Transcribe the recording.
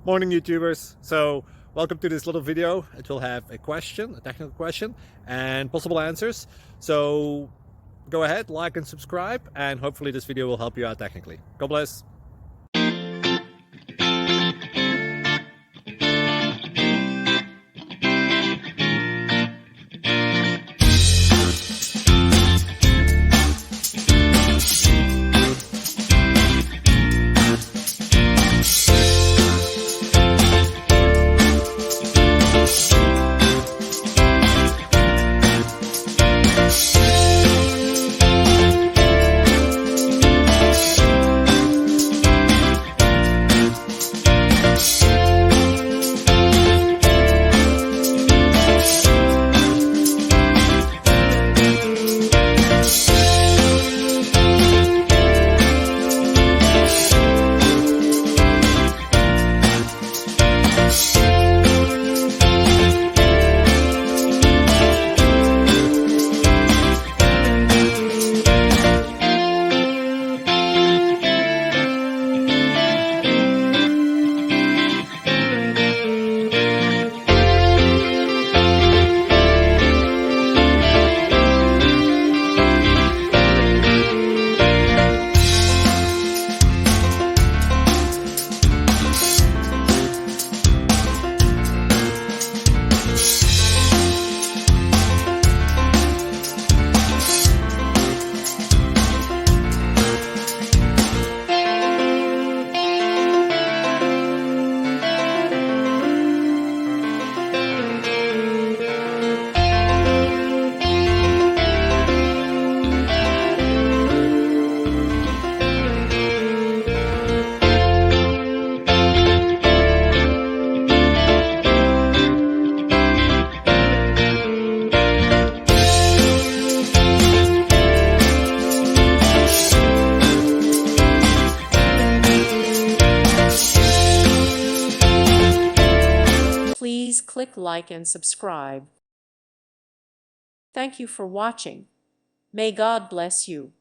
Morning YouTubers. So welcome to this little video. It will have a question, a technical question, and possible answers. So go ahead, like and subscribe, and hopefully this video will help you out technically. God bless. Please click like and subscribe. Thank you for watching. May God bless you.